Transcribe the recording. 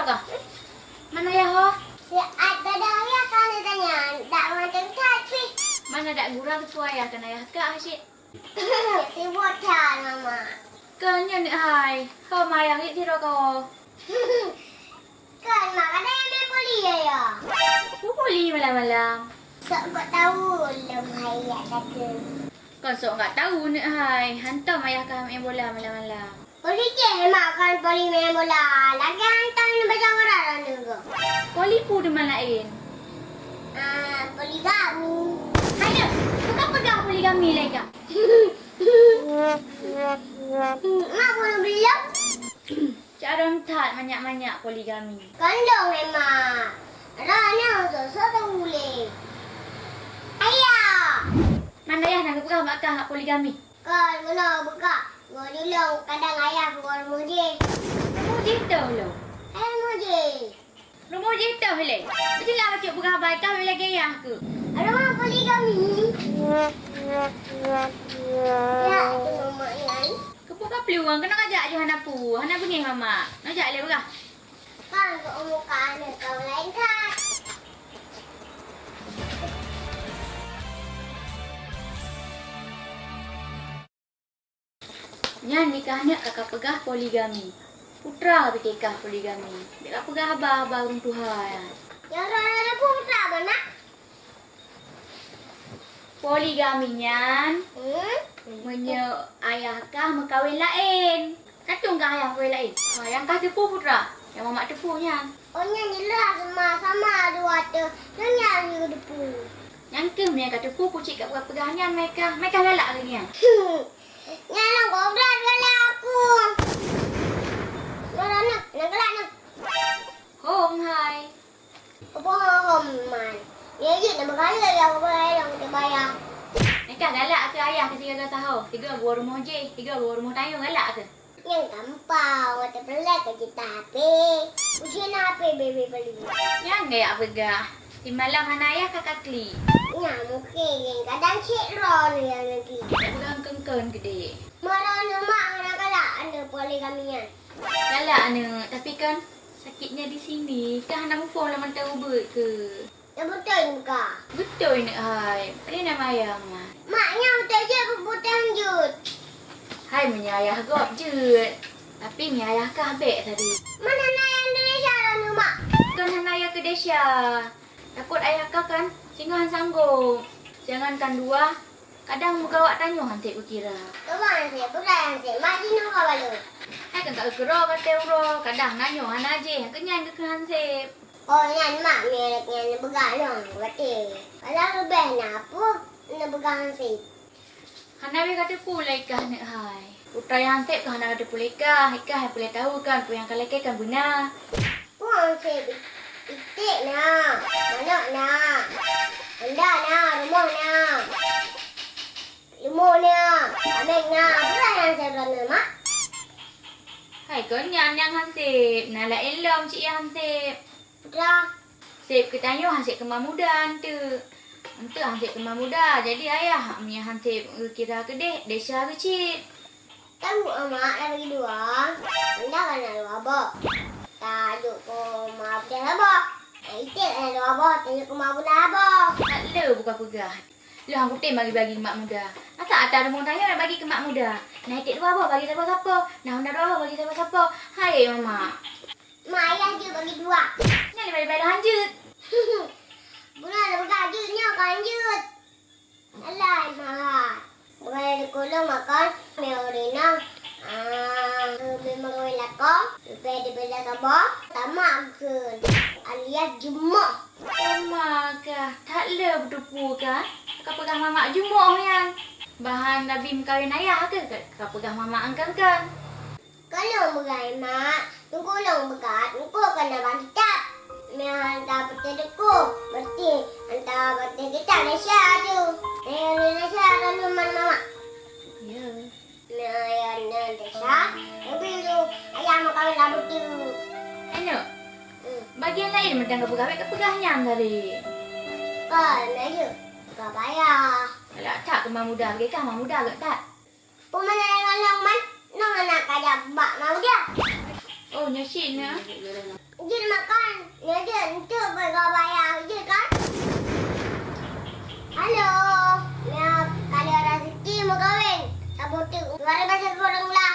kah? Mana ayah ho? Ada ayah kan tanya, tak macam tapi. Mana dak gurau tu ayah kan ayah kak asyik. Si bocah mama. Kan nya ni hai. Kau mayang ni tiro kau. Kan mak ada yang main poli ya. Ku puli malam-malam. Sok kau tahu lem ayah kata. Kau sok enggak tahu ni hai. Hantar ayah kau main bola malam-malam. Poli je mak kan poli main bola. Lagi hantar ni baca orang juga. Poli pu di manain. Poli kamu. Ayo, bukan pegang poligami lagi kak. Mak belum belum. Cara tak banyak-banyak poligami. Kandung mak. Rana susah tak boleh. Ayah. Mana ayah nak pegang mak kak poligami? Kan mana buka. Gua dulu kadang ayah keluar muji. Rumah jita lo. Ayah muji. Rumah jita le. Macam lah macam pegang baik kau lagi ayah ke? Ada mana poligami? Ya, itu mama ni. Kebuka peluang kena ajak je hana pu. Hana pergi mama. Nak ajak le pegang. Kan kau muka ada kau lain kan. Yang nikahnya kakak pegah poligami. Putra pikirkah poligami. Dia pegah abah-abah orang Tuhan. Yang ada putra mana? Poligaminya punya ayah kah mengkawin lain. Katung kah ayah kawin lain? Yang kah tepu putra. Yang mamak tepunya. Oh nyanyi lah sama-sama dua tu. Nyanyi depu. Yang ke yang kata tepu kucik kat pegahnya mereka. Mereka galak hari ni. Nyala kau berat kali aku. Mana nak gelak nak. Home hai. Apa man? Dia je nak berkala yang bayar yang kita bayar. Mereka galak ke ayah ke 3 tahun? 3 gua rumah je. 3 gua rumah tayung galak ke? Yang gampang, mata pelak ke kita HP. Ujian HP baby beli. Yang gaya pegah. Di malam hana ayah kakak kli. Ya mungkin kadang cik ron yang lagi. Pegang kengkeng gede. Marah mak nak galak anda poligaminya. Galak ane. Tapi kan sakitnya di sini. Kan nak move on lah tahu ber ke? Yang betul muka. Betul ni hai. Ini nama ayah mah. Maknya betul je kebutuhan jut. Hai punya ayah gop je. Tapi ni ayah kah habis tadi. Mana nak yang Indonesia ron mak? Kan hana ayah ke Desya. Takut ayah kah kan singahan sanggup. Jangankan 2. Kadang muka awak tanya hantik berkira. Tuan saya bukan saya. Mari nak kau balu. Hai kan tak kira kata uro. Kadang nanya hana je. Kenyan ke hansip. Oh yang mak merek yang begal berarti. Kalau lebih nak apa? Nak begal sih. Hana be kata pula ikah nak hai. Putra yang hansip ke hana kata pula ikah. Ikah yang boleh tahu kan. Apa yang kalau kan benar. Puan saya itik nak. Mana nak. Anda nak. Rumah nak. Limau nak. Amek nak. Apa yang saya berani mak? Hai kenyan yang hansip. Nala elom cik yang hansip. Putra. Sip ke tanya hansip kemar muda hantu. Hantu hansip kemar muda. Jadi ayah punya hansip kira ke dek. Desya ke cik. Tahu mak dah bagi 2. Anda kan nak 2 abah. Tak duk ko mak punya abah. Itik nak 2 abah. Tanya ko mak punya abah. Tak le buka pegah. Lah hang putih bagi mak muda. Masa ada rumah tanya nak bagi ke mak muda. Nak itik 2 abah bagi siapa-siapa. Nak hendak 2 abah bagi siapa-siapa. Hai mama. Mak ayah je bagi 2. Ni daripada hanjut. Bukan ada berkajutnya kanjut. Alah mahal. Bukan ada kolong makan. Mereka renang. Memang kawin lakar. Lepas ada bela sabar. Tamak ke. Alias jemuk. Mama kah? Tak le berdepu kah? Kau pegang mama jumuk yang. Bahan Nabi kawin ayah ke? Kau pegang mama angkan kan? Kalau berai mak. Tunggu long bekat. Tunggu kena bantap. Mereka hantar peti deku. Berarti hantar peti kita Malaysia tu. Malaysia ada rumah mama. Ya. Ayah Malaysia. Tapi tu ayah mau kawin labu tu. Ano? Bagian lain macam kau pegang kau pegahnya tadi. Kan aja. Kau bayar. Kalau tak ke mak muda ke kah mak muda ke tak? Pemanah yang long man. Nong anak kaya bak mau dia. Oh nyasin ya. Jin makan. Ya je, itu kau bayar je kan? Halo. Ya, kalau ada rezeki mau kahwin. Tak boleh. Suara bahasa korang lah.